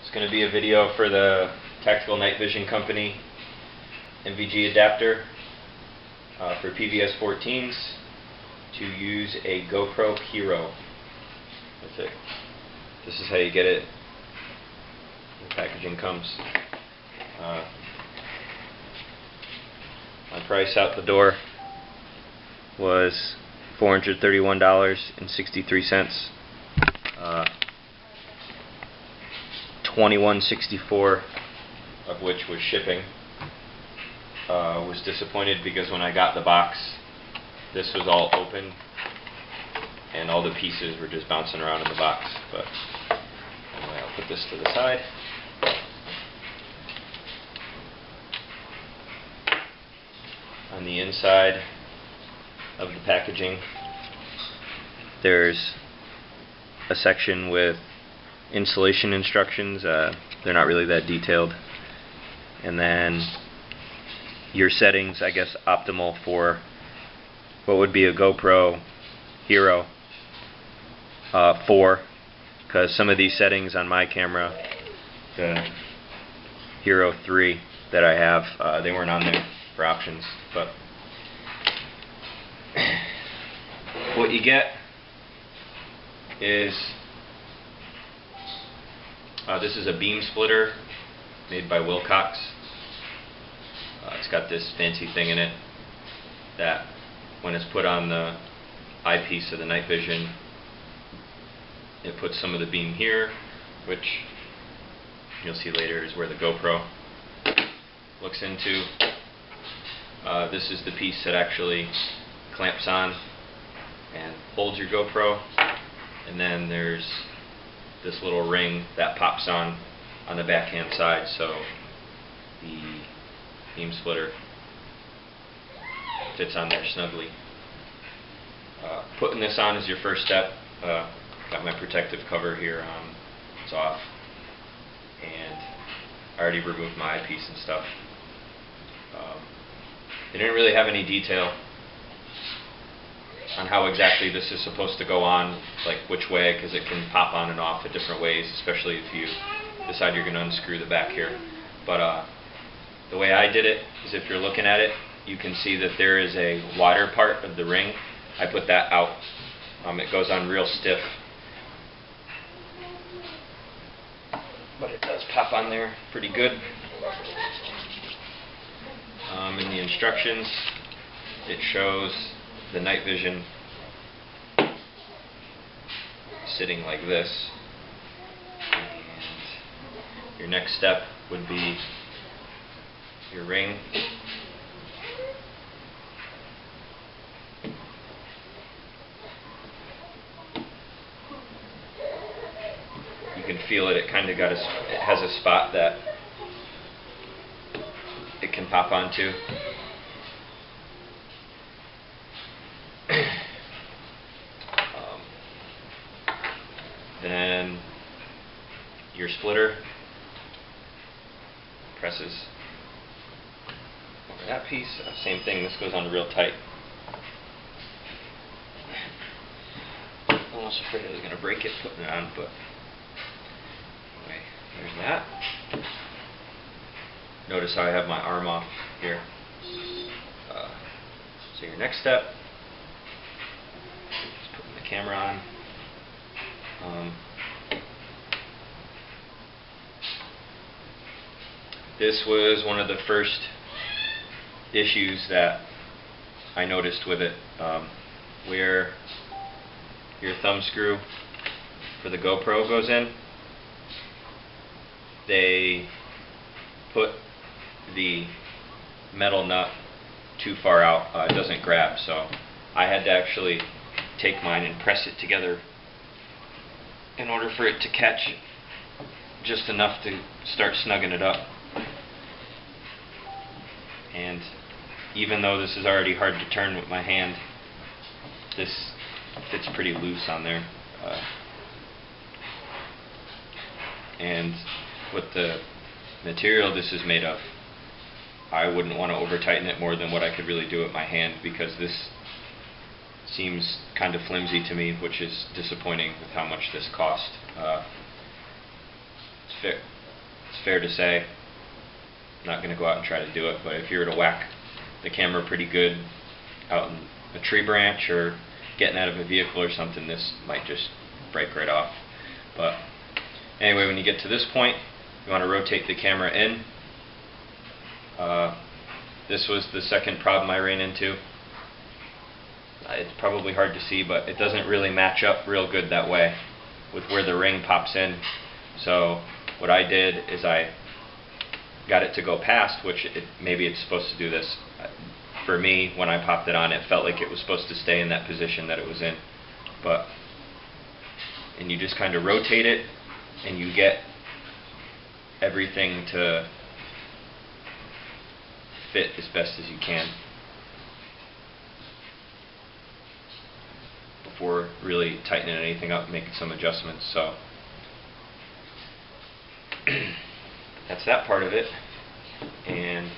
It's going to be a video for the Tactical Night Vision Company NVG adapter for PVS 14s to use a GoPro Hero. That's it. This is how you get it. The packaging comes. My price out the door was $431.63. $21.64 of which was shipping. Was disappointed because when I got the box, this was all open and all the pieces were just bouncing around in the box. But anyway, I'll put this to the side. On the inside of the packaging, there's a section with installation instructions. They're not really that detailed. And then your settings, I guess, optimal for what would be a GoPro Hero 4, because some of these settings on my camera, the Hero 3 that I have, they weren't on there for options. But what you get is this is a beam splitter made by Wilcox. It's got this fancy thing in it that when it's put on the eyepiece of the night vision, it puts some of the beam here, which you'll see later is where the GoPro looks into. This is the piece that actually clamps on and holds your GoPro, and then there's this little ring that pops on the backhand side, so the beam splitter fits on there snugly. Putting this on is your first step. Got my protective cover here on. It's off, and I already removed my eyepiece and stuff. They didn't really have any detail on how exactly this is supposed to go on, like which way, because it can pop on and off in different ways, especially if you decide you're going to unscrew the back here. But the way I did it is, if you're looking at it, you can see that there is a wider part of the ring. I put that out. It goes on real stiff, but it does pop on there pretty good. In the instructions, it shows the night vision sitting like this, and your next step would be your ring. You can feel it. It kind of got it has a spot that it can pop onto. Then your splitter presses over that piece. Same thing, this goes on real tight. I'm almost afraid I was going to break it putting it on, but anyway, there's that. Notice how I have my arm off here. So your next step is putting the camera on. This was one of the first issues that I noticed with it, where your thumb screw for the GoPro goes in. They put the metal nut too far out. It doesn't grab, so I had to actually take mine and press it together in order for it to catch just enough to start snugging it up. And even though this is already hard to turn with my hand, this fits pretty loose on there. And with the material this is made of, I wouldn't want to over tighten it more than what I could really do with my hand, because this seems kind of flimsy to me, which is disappointing with how much this cost. It's fair to say. I'm not going to go out and try to do it, but if you were to whack the camera pretty good out in a tree branch or getting out of a vehicle or something, this might just break right off. But anyway, when you get to this point, you want to rotate the camera in. This was the second problem I ran into. It's probably hard to see, but it doesn't really match up real good that way with where the ring pops in. So what I did is I got it to go past, which maybe it's supposed to do this. For me, when I popped it on, it felt like it was supposed to stay in that position that it was in. And you just kind of rotate it, and you get everything to fit as best as you can before really tightening anything up and making some adjustments. So that's that part of it. And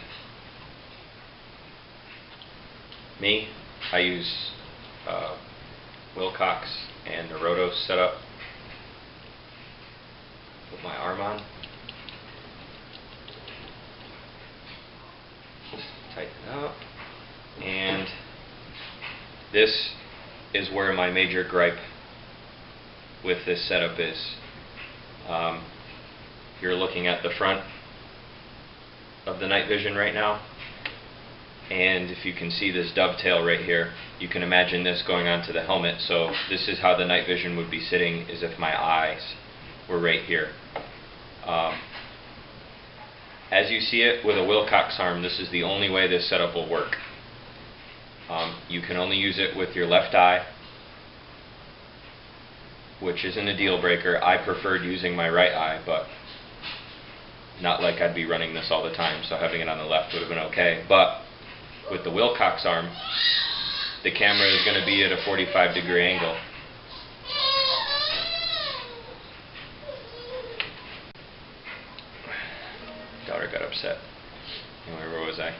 I use Wilcox and Naruto setup. Put my arm on. Tighten up. And this is where my major gripe with this setup is. You're looking at the front of the night vision right now, and if you can see this dovetail right here, you can imagine this going onto the helmet. So this is how the night vision would be sitting, as if my eyes were right here. As you see it with a Wilcox arm, this is the only way this setup will work. You can only use it with your left eye, which isn't a deal breaker. I preferred using my right eye, but not like I'd be running this all the time, so having it on the left would have been okay. But with the Wilcox arm, the camera is going to be at a 45-degree angle. Daughter got upset. Anyway, where was I?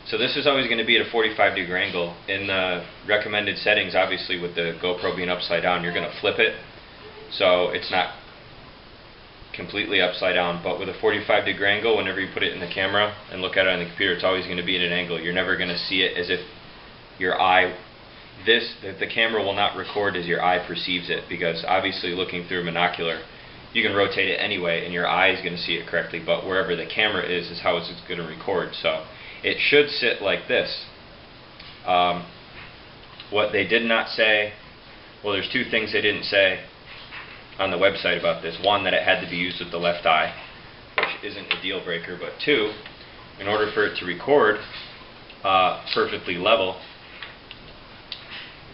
So this is always going to be at a 45-degree angle. In the recommended settings, obviously with the GoPro being upside down, you're going to flip it, so it's not completely upside down. But with a 45-degree angle, whenever you put it in the camera and look at it on the computer, it's always going to be at an angle. You're never going to see it as if your eye, the camera will not record as your eye perceives it, because obviously looking through a monocular, you can rotate it anyway and your eye is going to see it correctly, but wherever the camera is how it's going to record. So it should sit like this. What they did not say, well, there's two things they didn't say on the website about this. One, that it had to be used with the left eye, which isn't a deal breaker, but two, in order for it to record perfectly level,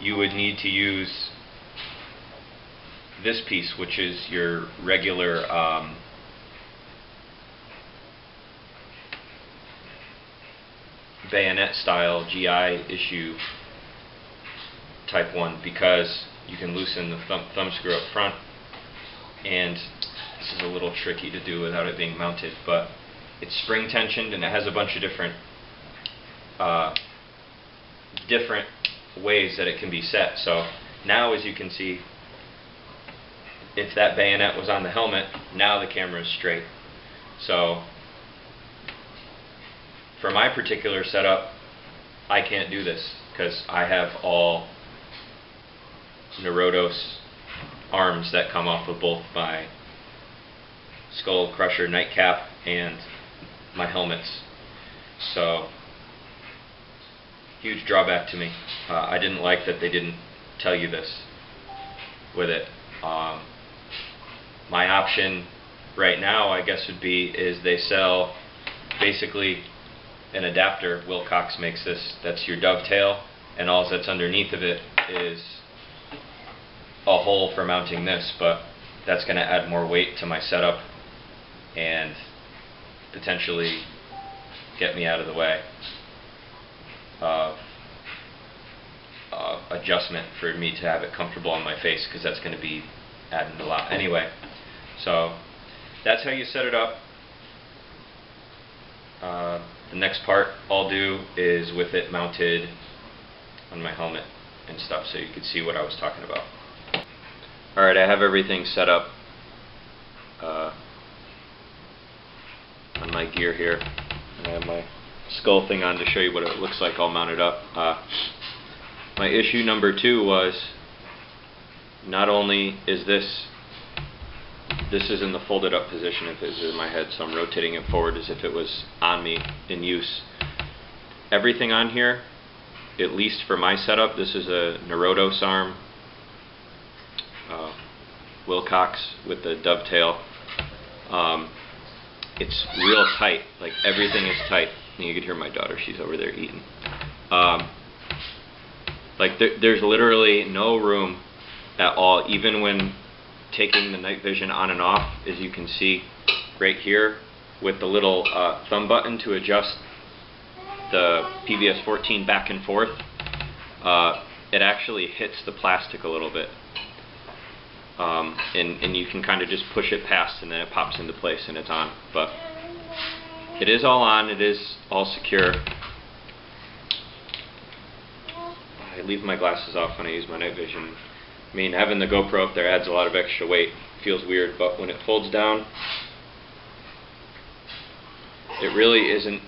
you would need to use this piece, which is your regular bayonet style GI issue type 1, because you can loosen the thumb screw up front, and this is a little tricky to do without it being mounted, but it's spring tensioned and it has a bunch of different ways that it can be set. So now, as you can see, if that bayonet was on the helmet, now the camera is straight. So for my particular setup, I can't do this because I have all Naruto's arms that come off of both my Skull Crusher nightcap and my helmets. So huge drawback to me. I didn't like that they didn't tell you this with it. My option right now, I guess, would be is they sell basically an adapter. Wilcox makes this. That's your dovetail, and all that's underneath of it is a hole for mounting this, but that's going to add more weight to my setup and potentially get me out of the way of adjustment for me to have it comfortable on my face, because that's going to be adding a lot anyway. So that's how you set it up. The next part I'll do is with it mounted on my helmet and stuff, so you can see what I was talking about. Alright, I have everything set up. my gear here. And I have my skull thing on to show you what it looks like all mounted up. My issue number 2 was, not only is this is in the folded up position if it was in my head, so I'm rotating it forward as if it was on me in use. Everything on here, at least for my setup, this is a Neurodos arm, Wilcox with the dovetail. It's real tight, like everything is tight. And you can hear my daughter, she's over there eating. Like there's literally no room at all, even when taking the night vision on and off, as you can see right here with the little thumb button to adjust the PVS 14 back and forth. It actually hits the plastic a little bit, and you can kind of just push it past and then it pops into place and it's on. But it is all on, it is all secure. I leave my glasses off when I use my night vision. I mean, having the GoPro up there adds a lot of extra weight. It feels weird, but when it folds down, it really isn't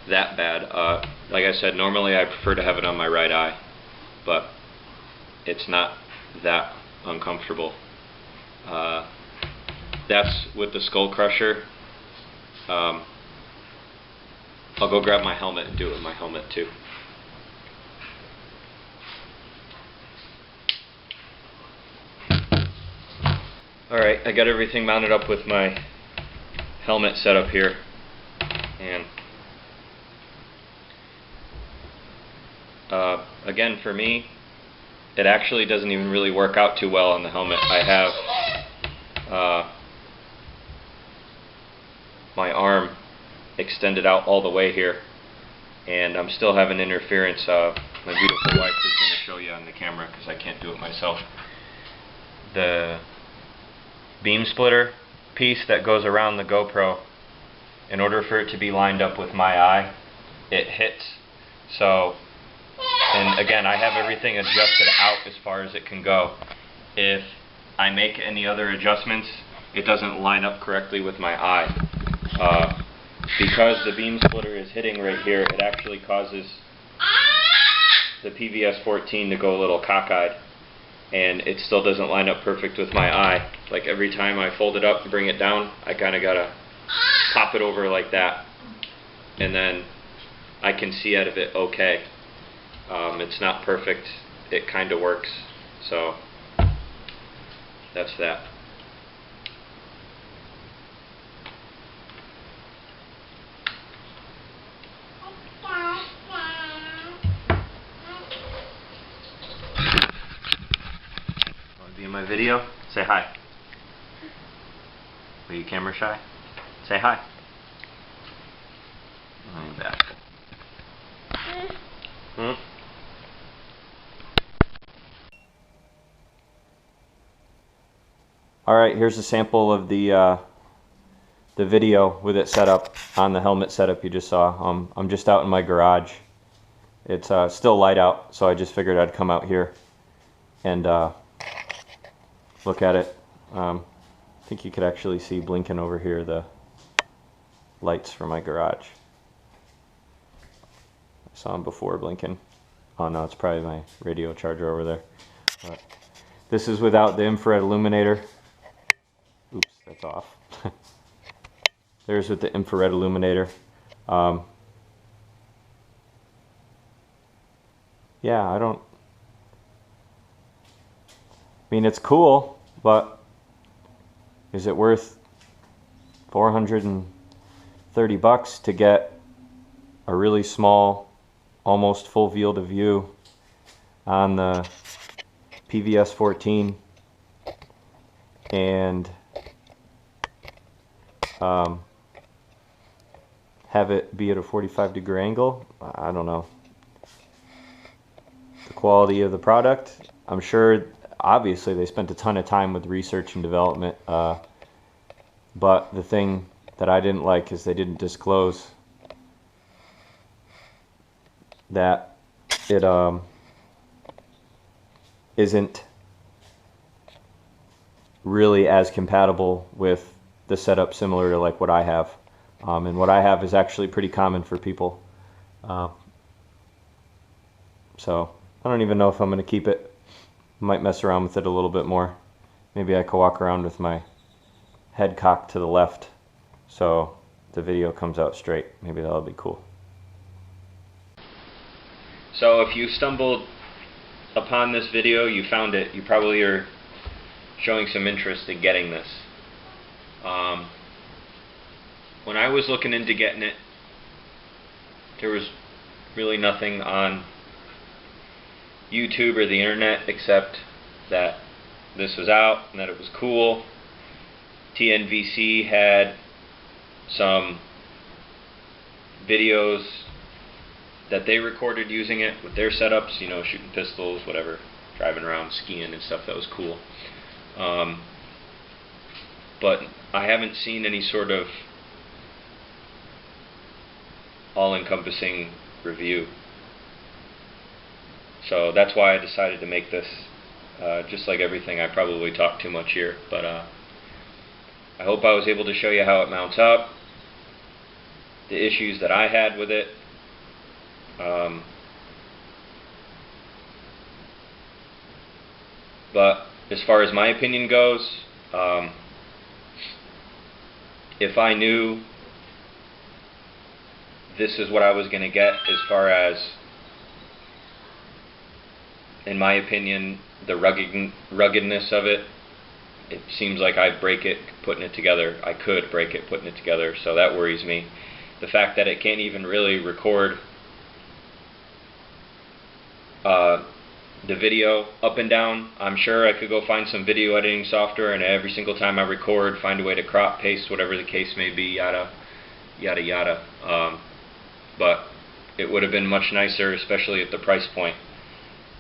that bad. Like I said, normally I prefer to have it on my right eye, but it's not that uncomfortable. That's with the Skull Crusher. I'll go grab my helmet and do it with my helmet too. Alright, I got everything mounted up with my helmet set up here, and again, for me, it actually doesn't even really work out too well on the helmet. I have my arm extended out all the way here, and I'm still having interference. My beautiful wife is going to show you on the camera because I can't do it myself. The beam splitter piece that goes around the GoPro, in order for it to be lined up with my eye, it hits. So, and again, I have everything adjusted out as far as it can go. If I make any other adjustments, it doesn't line up correctly with my eye. Because the beam splitter is hitting right here, it actually causes the PVS 14 to go a little cockeyed, and it still doesn't line up perfect with my eye. Like every time I fold it up and bring it down, I kind of gotta pop it over like that, and then I can see out of it okay. It's not perfect, it kind of works, so that's that. Want to be in my video? Say hi. Are you camera shy? Say hi. I'm back. Alright, here's a sample of the video with it set up on the helmet setup you just saw. I'm just out in my garage. It's still light out, so I just figured I'd come out here and look at it. I think you could actually see blinking over here the lights from my garage. I saw them before blinking. Oh no, it's probably my radio charger over there. But this is without the infrared illuminator. Oops, that's off. There's with the infrared illuminator. Yeah, I mean, it's cool, but is it worth $430 to get a really small, almost full field of view on the PVS 14 and have it be at a 45-degree angle? I don't know. The quality of the product, I'm sure, obviously they spent a ton of time with research and development, but the thing that I didn't like is they didn't disclose that it isn't really as compatible with the setup similar to like what I have. And what I have is actually pretty common for people. So I don't even know if I'm going to keep it. Might mess around with it a little bit more. Maybe I could walk around with my head cocked to the left so the video comes out straight. Maybe that'll be cool. So if you stumbled upon this video, you found it, you probably are showing some interest in getting this. When I was looking into getting it, there was really nothing on YouTube or the internet except that this was out and that it was cool. TNVC had some videos that they recorded using it with their setups, you know, shooting pistols, whatever, driving around, skiing and stuff. That was cool. But I haven't seen any sort of all-encompassing review. So that's why I decided to make this. Just like everything, I probably talk too much here, but I hope I was able to show you how it mounts up, the issues that I had with it. But as far as my opinion goes, if I knew this is what I was going to get, as far as, in my opinion, the ruggedness of it, it seems like I'd break it putting it together. I could break it putting it together, so that worries me. The fact that it can't even really record the video up and down. I'm sure I could go find some video editing software, and every single time I record, find a way to crop, paste, whatever the case may be, yada yada yada. But it would have been much nicer, especially at the price point,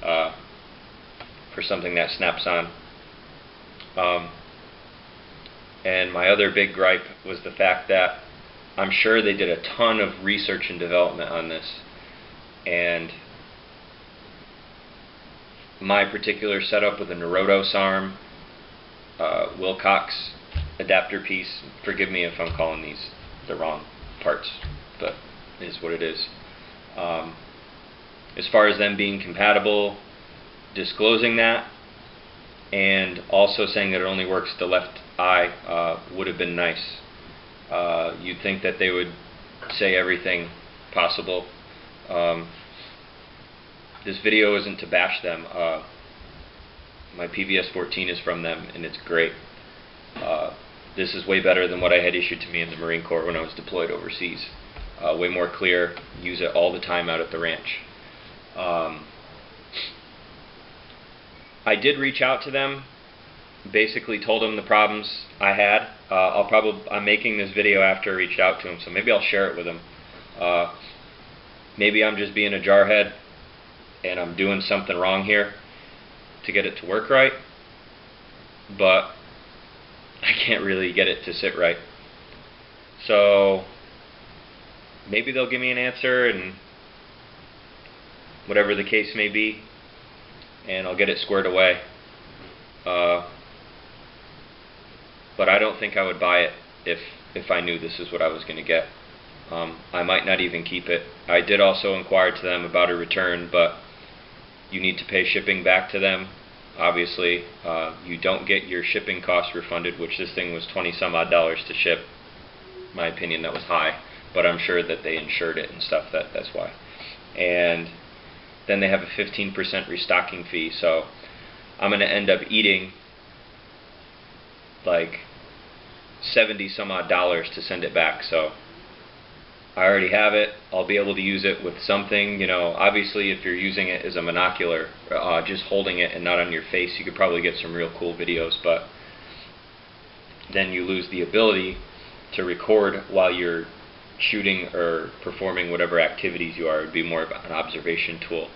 for something that snaps on. And my other big gripe was the fact that I'm sure they did a ton of research and development on this, and my particular setup with a Neurotos arm, Wilcox adapter piece, forgive me if I'm calling these the wrong parts, but it is what it is. As far as them being compatible, disclosing that, and also saying that it only works the left eye, would have been nice. You'd think that they would say everything possible. This video isn't to bash them. My PVS 14 is from them, and it's great. This is way better than what I had issued to me in the Marine Corps when I was deployed overseas. Way more clear, use it all the time out at the ranch. I did reach out to them, basically told them the problems I had. I'm making this video after I reached out to them, so maybe I'll share it with them. Maybe I'm just being a jarhead and I'm doing something wrong here to get it to work right, but I can't really get it to sit right. So maybe they'll give me an answer, and whatever the case may be, and I'll get it squared away. But I don't think I would buy it if I knew this is what I was going to get. I might not even keep it. I did also inquire to them about a return, but you need to pay shipping back to them. Obviously, you don't get your shipping costs refunded, which this thing was $20 some odd to ship. In my opinion, that was high, but I'm sure that they insured it and stuff. That's why. And then they have a 15% restocking fee, so I'm going to end up eating like $70 some odd to send it back. So I already have it. I'll be able to use it with something, you know. Obviously, if you're using it as a monocular, just holding it and not on your face, you could probably get some real cool videos, but then you lose the ability to record while you're shooting or performing whatever activities you are. It would be more of an observation tool.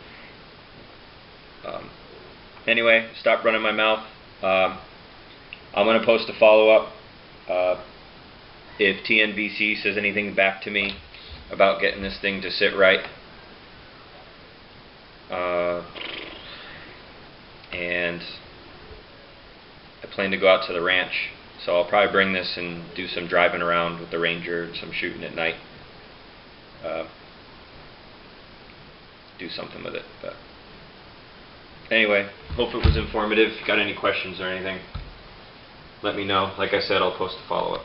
Anyway, stop running my mouth. I'm going to post a follow-up. If TNVC says anything back to me about getting this thing to sit right. And I plan to go out to the ranch, So I'll probably bring this and do some driving around with the Ranger, some shooting at night. Do something with it. But anyway, hope it was informative. If you got any questions or anything, let me know. Like I said, I'll post a follow-up.